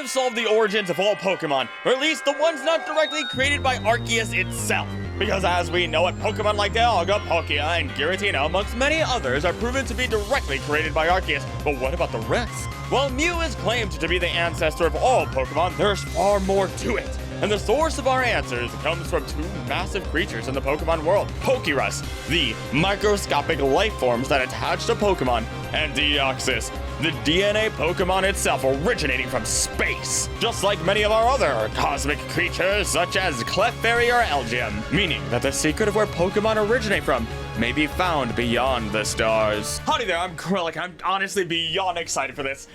have solved the origins of all Pokemon, or at least the ones not directly created by Arceus itself. Because as we know it, Pokemon like Dialga, Palkia, and Giratina, amongst many others, are proven to be directly created by Arceus. But what about the rest? While Mew is claimed to be the ancestor of all Pokemon, there's far more to it. And the source of our answers comes from two massive creatures in the Pokemon world: Pokerus, the microscopic life forms that attach to Pokemon, and Deoxys, the DNA Pokemon itself originating from space. Just like many of our other cosmic creatures such as Clefairy or Elgyem, meaning that the secret of where Pokemon originate from may be found beyond the stars. Howdy there, I'm Krillic. I'm honestly beyond excited for this.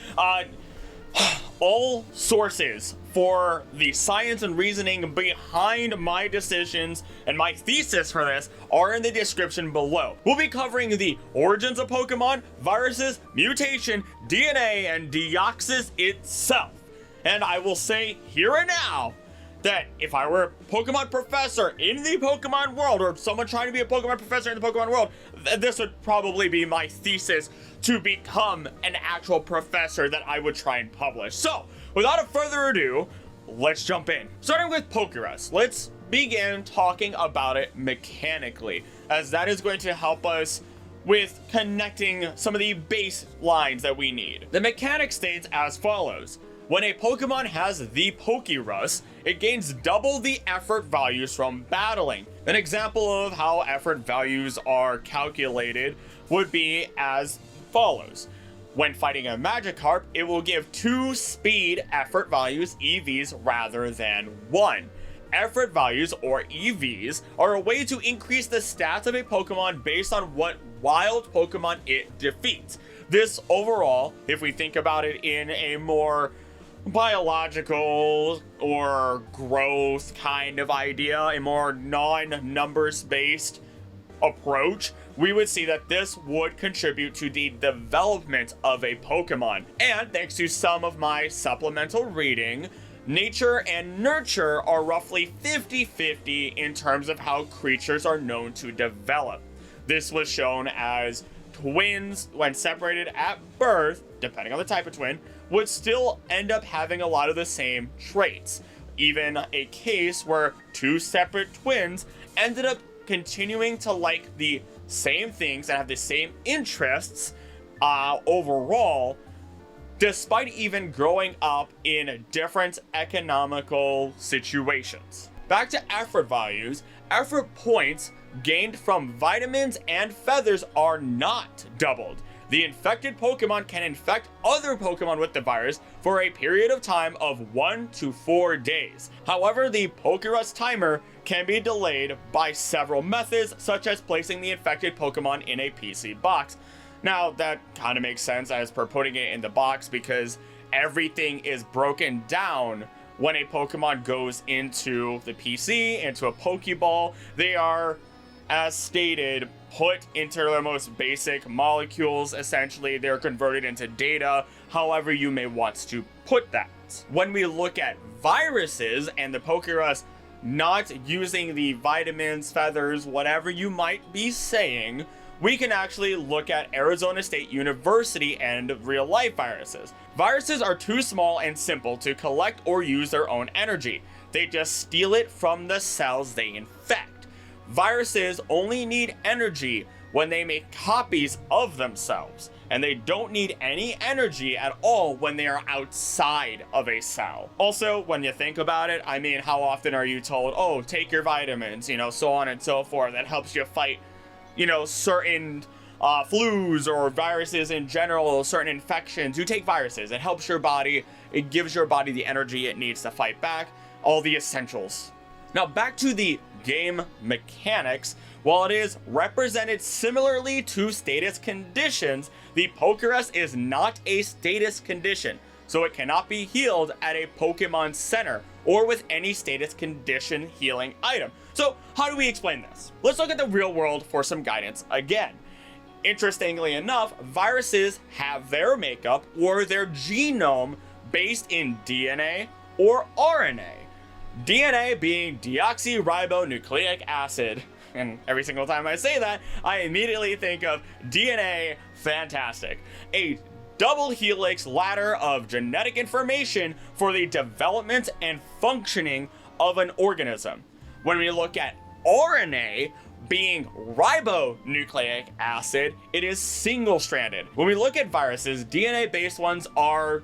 All sources for the science and reasoning behind my decisions and my thesis for this are in the description below. We'll be covering the origins of Pokemon, viruses, mutation, DNA, and Deoxys itself. And I will say here and now that if I were a Pokemon professor in the Pokemon world, or someone trying to be a Pokemon professor in the Pokemon world, this would probably be my thesis to become an actual professor that I would try and publish. So, without further ado, let's jump in. Starting with Pokerus, let's begin talking about it mechanically, as that is going to help us with connecting some of the baselines that we need. The mechanic states as follows. When a Pokemon has the Pokerus, it gains double the effort values from battling. An example of how effort values are calculated would be as follows. When fighting a Magikarp, it will give 2 speed effort values, EVs, rather than 1. Effort values, or EVs, are a way to increase the stats of a Pokemon based on what wild Pokemon it defeats. This overall, if we think about it in a more biological or growth kind of idea, a more non-numbers based approach, we would see that this would contribute to the development of a Pokemon. And thanks to some of my supplemental reading, nature and nurture are roughly 50-50 in terms of how creatures are known to develop. This was shown as twins, when separated at birth, depending on the type of twin, would still end up having a lot of the same traits. Even a case where 2 separate twins ended up continuing to like the same things and have the same interests overall, despite even growing up in different economical situations. Back to effort values, effort points gained from vitamins and feathers are not doubled. The infected Pokemon can infect other Pokemon with the virus for a period of time of 1 to 4 days. However, the Pokerus timer can be delayed by several methods, such as placing the infected Pokemon in a PC box. Now, that kind of makes sense as per putting it in the box, because everything is broken down when a Pokemon goes into the PC, into a Pokeball. They are, as stated, put into their most basic molecules. Essentially, they're converted into data, however you may want to put that. When we look at viruses and the Pokerus not using the vitamins, feathers, whatever you might be saying, we can actually look at Arizona State University and real-life viruses. Viruses are too small and simple to collect or use their own energy. They just steal it from the cells they infect. Viruses only need energy when they make copies of themselves, and they don't need any energy at all when they are outside of a cell. Also, when you think about it, I mean, how often are you told, oh, take your vitamins, so on and so forth, that helps you fight, certain flus or viruses in general, certain infections. You take viruses, it helps your body, it gives your body the energy it needs to fight back, all the essentials. Now back to the game mechanics. While it is represented similarly to status conditions, the Pokerus is not a status condition, so it cannot be healed at a Pokemon Center or with any status condition healing item. So how do we explain this? Let's look at the real world for some guidance again. Interestingly enough, viruses have their makeup or their genome based in DNA or RNA. DNA being deoxyribonucleic acid. And every single time I say that, I immediately think of DNA, fantastic. A double helix ladder of genetic information for the development and functioning of an organism. When we look at RNA, being ribonucleic acid, it is single-stranded. When we look at viruses, DNA-based ones are,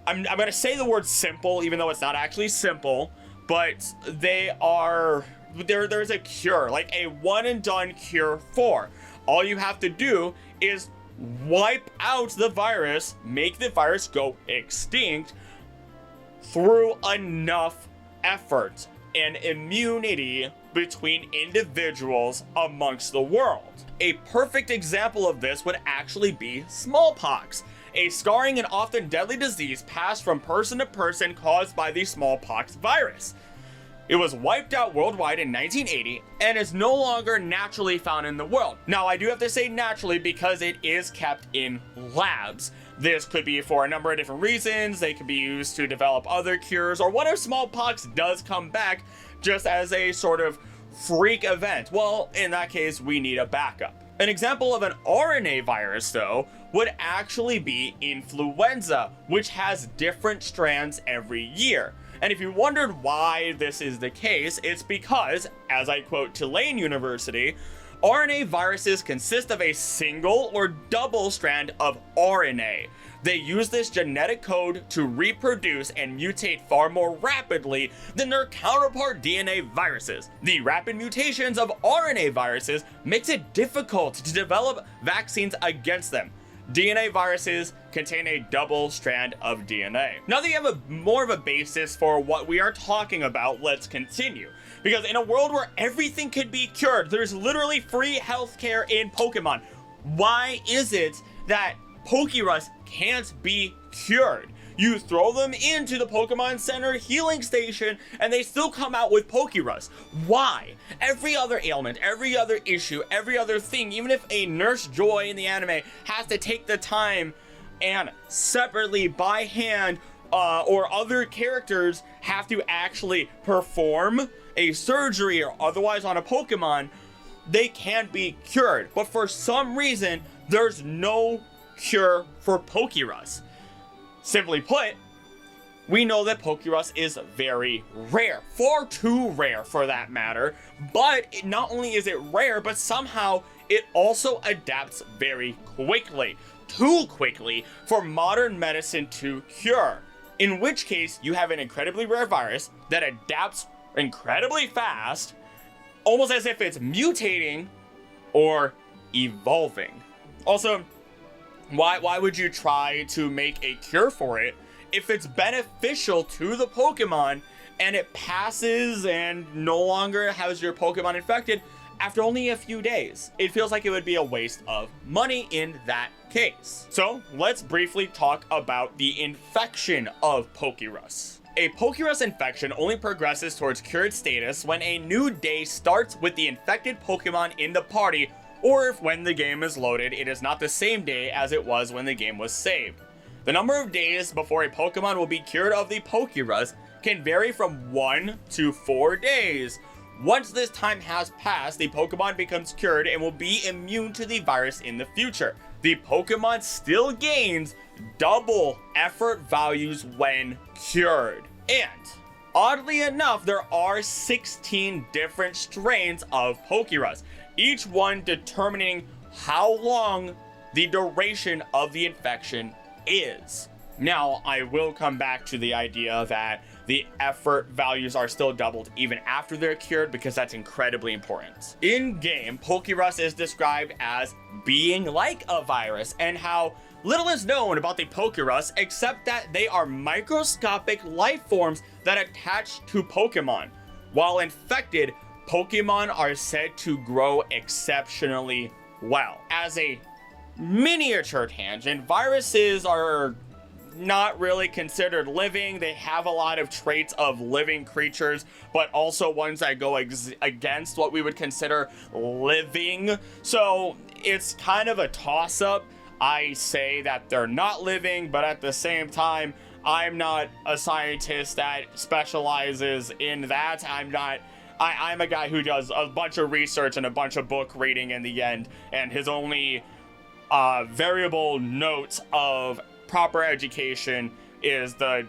I'm gonna say the word simple, even though it's not actually simple, but they are, there's a cure, like a one-and-done cure for. All you have to do is wipe out the virus, make the virus go extinct through enough effort and immunity between individuals amongst the world. A perfect example of this would actually be smallpox, a scarring and often deadly disease passed from person to person caused by the smallpox virus. It was wiped out worldwide in 1980 and is no longer naturally found in the world. Now, I do have to say naturally because it is kept in labs. This could be for a number of different reasons. They could be used to develop other cures, or what if smallpox does come back just as a sort of freak event? Well, in that case, we need a backup. An example of an RNA virus, though, would actually be influenza, which has different strands every year. And if you wondered why this is the case, it's because, as I quote Tulane University, RNA viruses consist of a single or double strand of RNA. They use this genetic code to reproduce and mutate far more rapidly than their counterpart DNA viruses. The rapid mutations of RNA viruses makes it difficult to develop vaccines against them. DNA viruses contain a double strand of DNA. Now that you have more of a basis for what we are talking about, let's continue. Because in a world where everything could be cured, there's literally free healthcare in Pokemon. Why is it that Pokerus can't be cured? You throw them into the Pokemon Center healing station and they still come out with Pokerus. Why? Every other ailment, every other issue, every other thing, even if a Nurse Joy in the anime has to take the time and separately by hand or other characters have to actually perform a surgery or otherwise on a Pokemon, they can't be cured. But for some reason, there's no cure for Pokerus. Simply put, we know that Pokerus is very rare, far too rare for that matter, but not only is it rare, but somehow it also adapts very quickly, too quickly for modern medicine to cure. In which case, you have an incredibly rare virus that adapts incredibly fast, almost as if it's mutating or evolving. Also, why would you try to make a cure for it if it's beneficial to the Pokemon and it passes and no longer has your Pokemon infected after only a few days? It feels like it would be a waste of money in that case. So let's briefly talk about the infection of Pokerus. A Pokerus infection only progresses towards cured status when a new day starts with the infected Pokemon in the party, or if when the game is loaded, it is not the same day as it was when the game was saved. The number of days before a Pokemon will be cured of the Pokerus can vary from 1 to 4 days. Once this time has passed, the Pokemon becomes cured and will be immune to the virus in the future. The Pokemon still gains double effort values when cured. And oddly enough, there are 16 different strains of Pokerus, each one determining how long the duration of the infection is. Now, I will come back to the idea that the effort values are still doubled even after they're cured, because that's incredibly important. In-game, Pokerus is described as being like a virus, and how little is known about the Pokerus except that they are microscopic life forms that attach to Pokemon. While infected, Pokemon are said to grow exceptionally well. As a miniature tangent, viruses are not really considered living. They have a lot of traits of living creatures, but also ones that go against what we would consider living. So it's kind of a toss-up. I say that they're not living, but at the same time, I'm not a scientist that specializes in that. I'm a guy who does a bunch of research and a bunch of book reading in the end, and his only variable note of proper education is the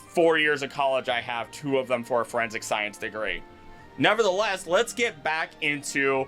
4 years of college I have, 2 of them for a forensic science degree. Nevertheless, let's get back into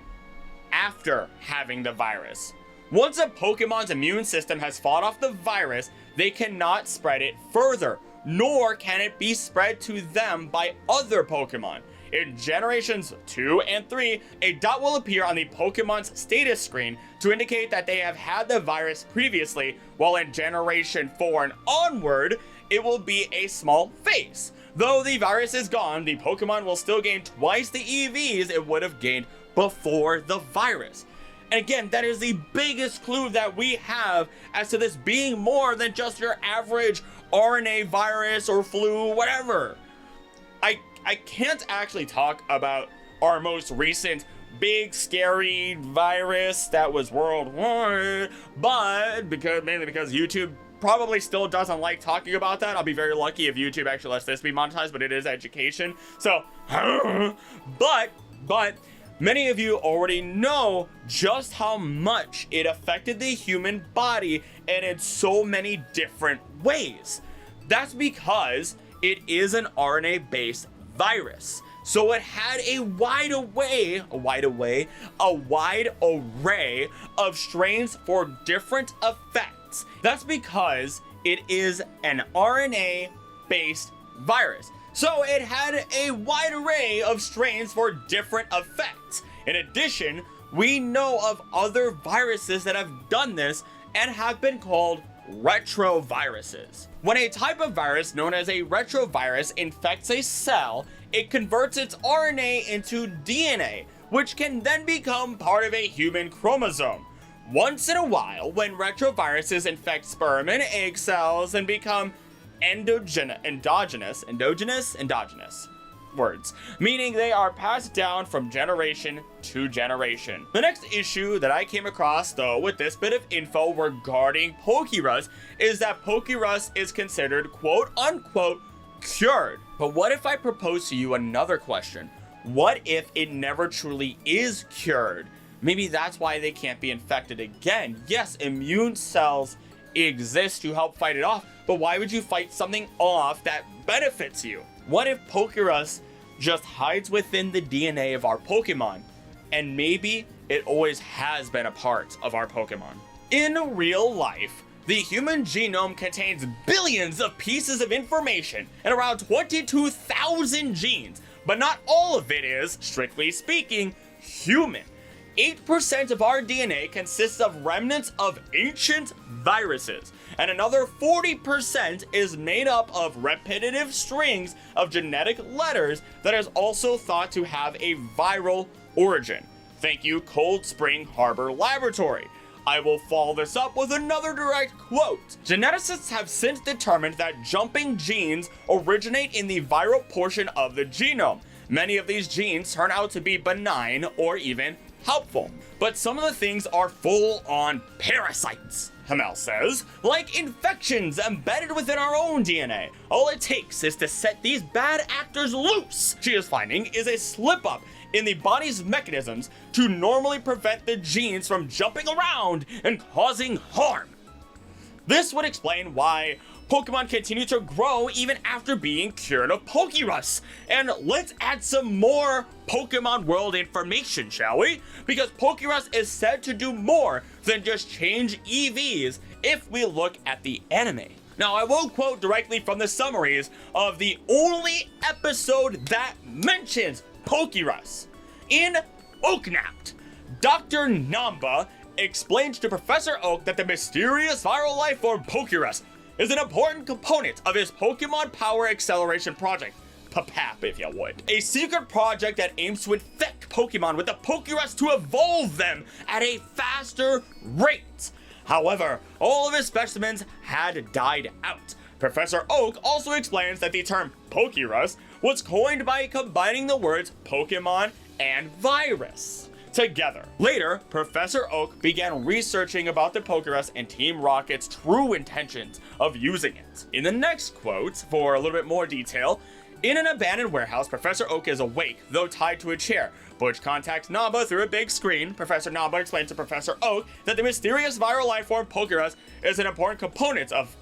after having the virus. Once a Pokemon's immune system has fought off the virus, they cannot spread it further, nor can it be spread to them by other Pokemon. In generations 2 and 3, a dot will appear on the Pokemon's status screen to indicate that they have had the virus previously, while in generation 4 and onward, it will be a small face. Though the virus is gone, the Pokemon will still gain twice the EVs it would have gained before the virus. And again, that is the biggest clue that we have as to this being more than just your average RNA virus or flu, whatever. I can't actually talk about our most recent big scary virus that was worldwide, but mainly because YouTube probably still doesn't like talking about that. I'll be very lucky if YouTube actually lets this be monetized, but it is education. So, but many of you already know just how much it affected the human body and in so many different ways. That's because it is an RNA-based virus. So it had a wide array of strains for different effects. That's because it is an RNA-based virus. So it had a wide array of strains for different effects. In addition, we know of other viruses that have done this and have been called retroviruses. When a type of virus known as a retrovirus infects a cell, it converts its RNA into DNA, which can then become part of a human chromosome. Once in a while, when retroviruses infect sperm and egg cells and become endogenous words, meaning they are passed down from generation to generation. The next issue that I came across, though, with this bit of info regarding Pokerus is that Pokerus is considered quote-unquote cured. But what if I propose to you another question? What if it never truly is cured? Maybe that's why they can't be infected again. Yes, immune cells exist to help fight it off, but why would you fight something off that benefits you? What if Pokerus just hides within the DNA of our Pokemon, and maybe it always has been a part of our Pokemon? In real life, the human genome contains billions of pieces of information and around 22,000 genes, but not all of it is, strictly speaking, human. 8% of our DNA consists of remnants of ancient viruses, and another 40% is made up of repetitive strings of genetic letters that is also thought to have a viral origin. Thank you, Cold Spring Harbor Laboratory. I will follow this up with another direct quote. Geneticists have since determined that jumping genes originate in the viral portion of the genome. Many of these genes turn out to be benign or even helpful, but some of the things are full-on parasites, Hamel says, like infections embedded within our own DNA. All it takes is to set these bad actors loose. She is finding is a slip-up in the body's mechanisms to normally prevent the genes from jumping around and causing harm. This would explain why Pokemon continue to grow even after being cured of Pokerus. And let's add some more Pokemon World information, shall we? Because Pokerus is said to do more than just change EVs if we look at the anime. Now, I won't quote directly from the summaries of the only episode that mentions Pokerus. In Oaknapped, Dr. Namba explains to Professor Oak that the mysterious viral life form Pokerus is an important component of his Pokemon Power Acceleration Project, PAP if you would. A secret project that aims to infect Pokemon with the Pokerus to evolve them at a faster rate. However, all of his specimens had died out. Professor Oak also explains that the term Pokerus was coined by combining the words Pokemon and virus together. Later, Professor Oak began researching about the Pokerus and Team Rocket's true intentions of using it. In the next quote, for a little bit more detail, in an abandoned warehouse, Professor Oak is awake, though tied to a chair. Butch contacts Namba through a big screen. Professor Namba explains to Professor Oak that the mysterious viral life form Pokerus is an important component of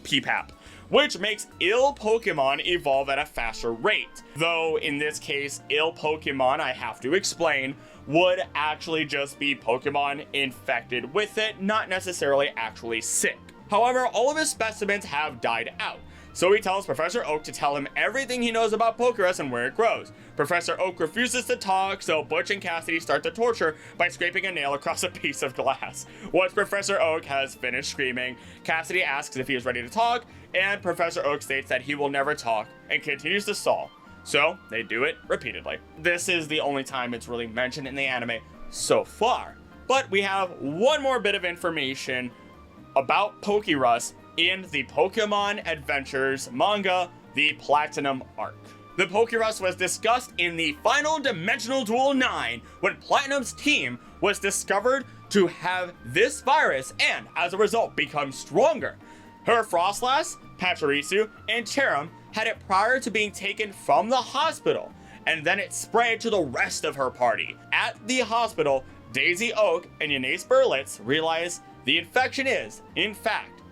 PPAP, which makes ill Pokemon evolve at a faster rate. Though in this case, ill Pokemon, I have to explain, would actually just be Pokemon infected with it, not necessarily actually sick. However, all of his specimens have died out, so he tells Professor Oak to tell him everything he knows about Pokerus and where it grows. Professor Oak refuses to talk, so Butch and Cassidy start the torture by scraping a nail across a piece of glass. Once Professor Oak has finished screaming, Cassidy asks if he is ready to talk, and Professor Oak states that he will never talk and continues to stall. So they do it repeatedly. This is the only time it's really mentioned in the anime so far. But we have one more bit of information about Pokerus in the Pokemon Adventures manga, the Platinum Arc. The Pokerus was discussed in the final Dimensional Duel 9 when Platinum's team was discovered to have this virus and, as a result, become stronger. Her Frostlass, Pachirisu, and Cherim had it prior to being taken from the hospital, and then it spread to the rest of her party. At the hospital, Daisy Oak and Yanace Berlitz realize the infection is, in fact,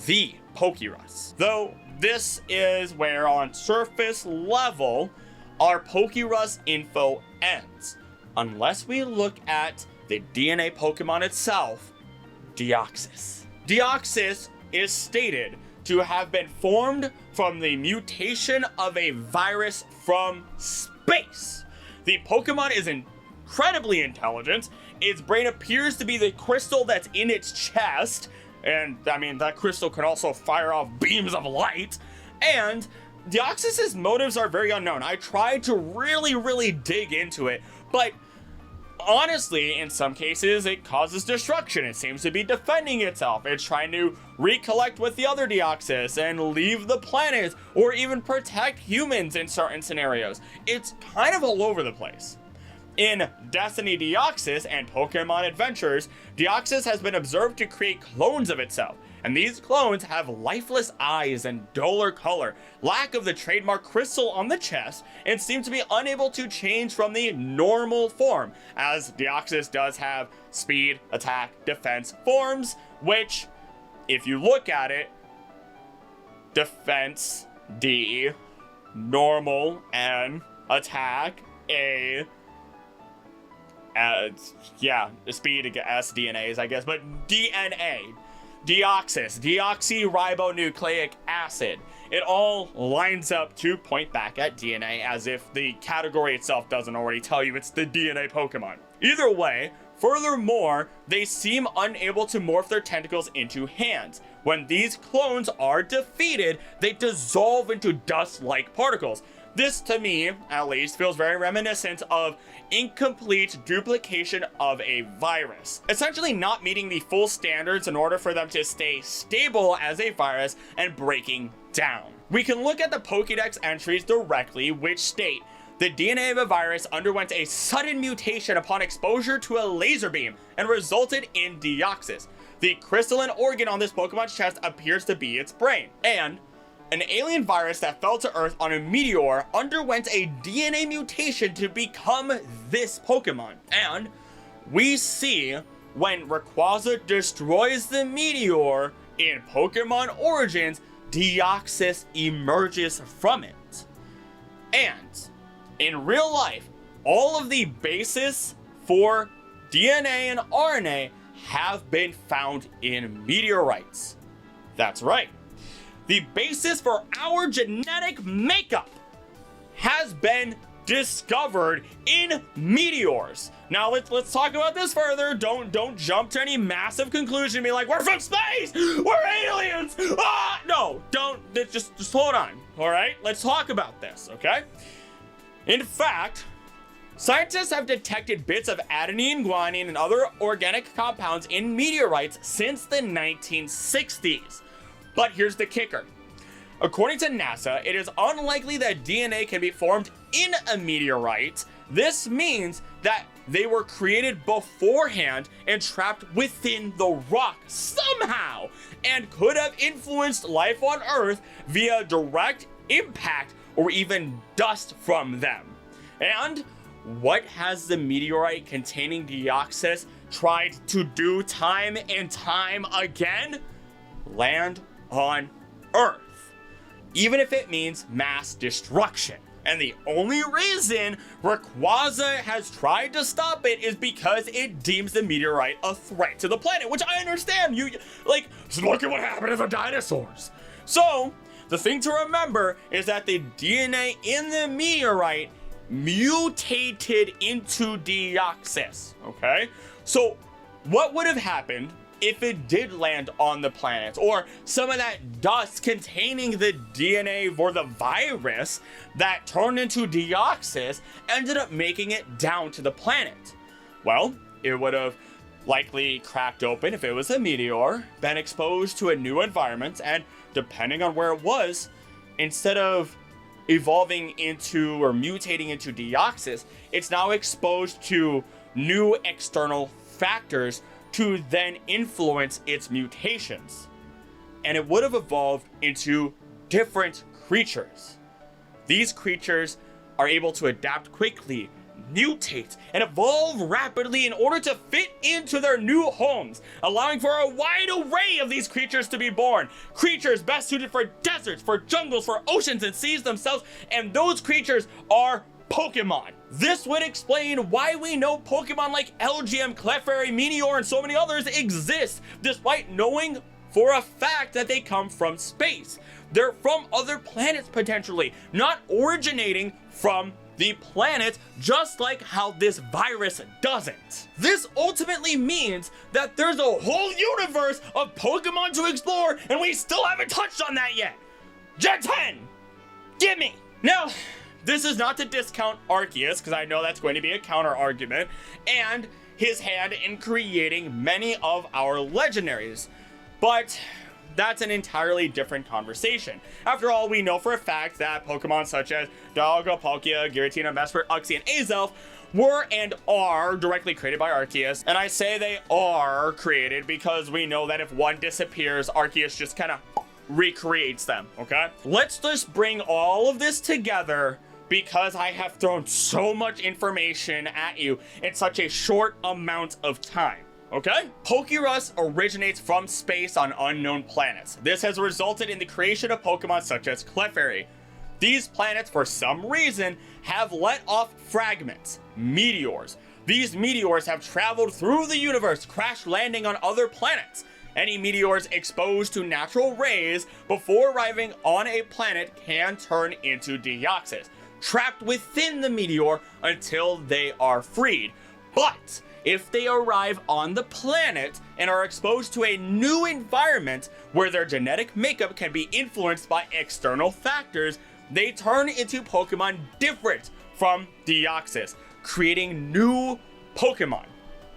the Pokerus. Though this is where, on surface level, our Pokerus info ends, unless we look at the DNA Pokemon itself, Deoxys. Deoxys is stated to have been formed from the mutation of a virus from space. The Pokemon is incredibly intelligent. Its brain appears to be the crystal that's in its chest, and I mean, that crystal can also fire off beams of light, and Deoxys's motives are very unknown. I tried to really dig into it, but honestly, in some cases, it causes destruction. It seems to be defending itself. It's trying to recollect with the other Deoxys and leave the planet, or even protect humans in certain scenarios. It's kind of all over the place. In Destiny Deoxys and Pokemon Adventures, Deoxys has been observed to create clones of itself, and these clones have lifeless eyes and duller color, lack of the trademark crystal on the chest, and seem to be unable to change from the normal form, as Deoxys does have speed, attack, defense forms, which, if you look at it, defense D, normal N, attack A, speed S, DNAs, I guess, but DNA, Deoxys, deoxyribonucleic acid. It all lines up to point back at DNA, as if the category itself doesn't already tell you it's the DNA Pokemon. Either way, furthermore, they seem unable to morph their tentacles into hands. When these clones are defeated, they dissolve into dust-like particles. This, to me, at least, feels very reminiscent of incomplete duplication of a virus, essentially not meeting the full standards in order for them to stay stable as a virus and breaking down. We can look at the Pokédex entries directly, which state the DNA of a virus underwent a sudden mutation upon exposure to a laser beam and resulted in Deoxys. The crystalline organ on this Pokemon's chest appears to be its brain, and an alien virus that fell to Earth on a meteor underwent a DNA mutation to become this Pokemon. And we see when Rayquaza destroys the meteor in Pokemon Origins, Deoxys emerges from it. And in real life, all of the basis for DNA and RNA have been found in meteorites. That's right. The basis for our genetic makeup has been discovered in meteors. Now let's talk about this further. Don't jump to any massive conclusion and be like, we're from space, we're aliens. No, don't. Just hold on. All right, let's talk about this. Okay. In fact, scientists have detected bits of adenine, guanine, and other organic compounds in meteorites since the 1960s. But here's the kicker. According to NASA, it is unlikely that DNA can be formed in a meteorite. This means that they were created beforehand and trapped within the rock somehow, and could have influenced life on Earth via direct impact or even dust from them. And what has the meteorite containing Deoxys tried to do time and time again? Land on Earth, even if it means mass destruction. And the only reason Rayquaza has tried to stop it is because it deems the meteorite a threat to the planet, which I understand. Like, look at what happened to the dinosaurs. So, the thing to remember is that the DNA in the meteorite mutated into Deoxys, okay? So, what would have happened if it did land on the planet, or some of that dust containing the DNA for the virus that turned into Deoxys ended up making it down to the planet? Well, it would have likely cracked open if it was a meteor, been exposed to a new environment, and depending on where it was, instead of evolving into or mutating into Deoxys, it's now exposed to new external factors to then influence its mutations. And it would have evolved into different creatures. These creatures are able to adapt quickly, mutate, and evolve rapidly in order to fit into their new homes, allowing for a wide array of these creatures to be born. Creatures best suited for deserts, for jungles, for oceans and seas themselves, and those creatures are Pokemon. This would explain why we know Pokemon like Elgyem, Clefairy, Meteor, and so many others exist, despite knowing for a fact that they come from space. They're from other planets potentially, not originating from the planet, just like how this virus doesn't. This ultimately means that there's a whole universe of Pokemon to explore, and we still haven't touched on that yet. Gen 10! Gimme! Now, this is not to discount Arceus, because I know that's going to be a counter argument, and his hand in creating many of our legendaries, but that's an entirely different conversation. After all, we know for a fact that Pokemon such as Dialga, Palkia, Giratina, Mesprit, Uxie, and Azelf were and are directly created by Arceus, and I say they are created because we know that if one disappears, Arceus just kind of recreates them, okay? Let's just bring all of this together because I have thrown so much information at you in such a short amount of time, okay? Pokerus originates from space on unknown planets. This has resulted in the creation of Pokemon such as Clefairy. These planets, for some reason, have let off fragments, meteors. These meteors have traveled through the universe, crash landing on other planets. Any meteors exposed to natural rays before arriving on a planet can turn into Deoxys, trapped within the meteor until they are freed. But if they arrive on the planet and are exposed to a new environment where their genetic makeup can be influenced by external factors, they turn into Pokemon different from Deoxys, creating new Pokemon.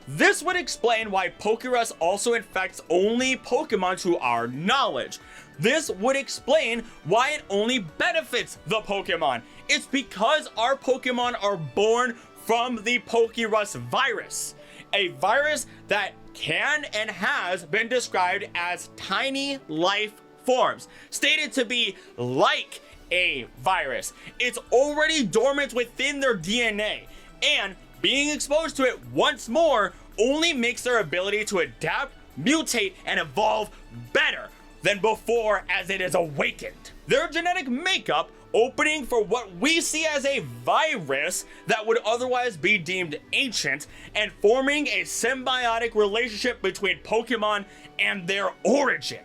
This would explain why Pokerus also infects only Pokemon to our knowledge. This would explain why it only benefits the Pokemon. It's because our Pokemon are born from the Pokerus virus, a virus that can and has been described as tiny life forms, stated to be like a virus. It's already dormant within their DNA, and being exposed to it once more only makes their ability to adapt, mutate, and evolve better than before as it is awakened. Their genetic makeup opening for what we see as a virus that would otherwise be deemed ancient, and forming a symbiotic relationship between Pokemon and their origin.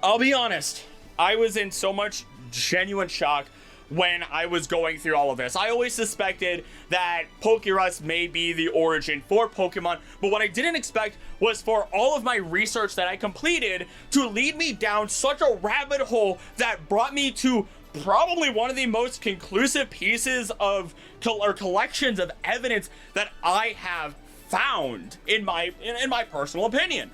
I'll be honest, I was in so much genuine shock when I was going through all of this. I always suspected that Pokerus may be the origin for Pokemon, but what I didn't expect was for all of my research that I completed to lead me down such a rabbit hole that brought me to probably one of the most conclusive pieces of collections of evidence that I have found in my personal opinion.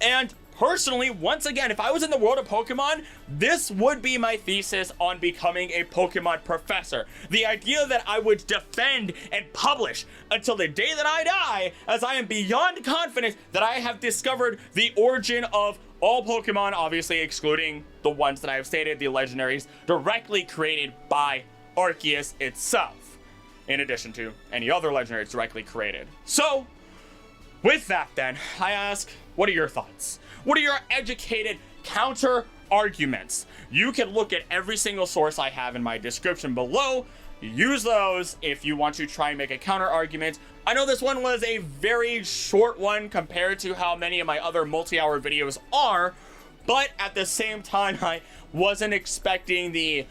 And personally, once again, if I was in the world of Pokemon, this would be my thesis on becoming a Pokemon professor. The idea that I would defend and publish until the day that I die, as I am beyond confident that I have discovered the origin of all Pokemon, obviously excluding the ones that I have stated, the legendaries, directly created by Arceus itself, in addition to any other legendaries directly created. So, with that then, I ask, what are your thoughts? What are your educated counter arguments. You can look at every single source I have in my description below. Use those if you want to try and make a counter argument. I know this one was a very short one compared to how many of my other multi-hour videos are, but at the same time, I wasn't expecting the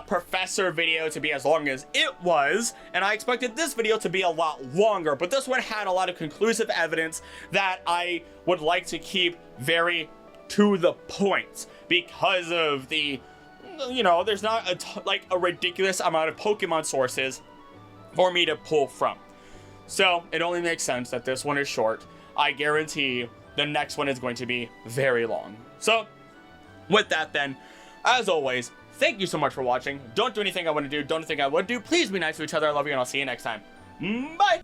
professor video to be as long as it was, and I expected this video to be a lot longer, but this one had a lot of conclusive evidence that I would like to keep very to the point because of the, you know, there's not like a ridiculous amount of Pokemon sources for me to pull from. So it only makes sense that this one is short. I guarantee the next one is going to be very long. So with that then, as always, thank you so much for watching. Don't do anything I want to do. Don't think I would do. Please be nice to each other. I love you, and I'll see you next time. Bye!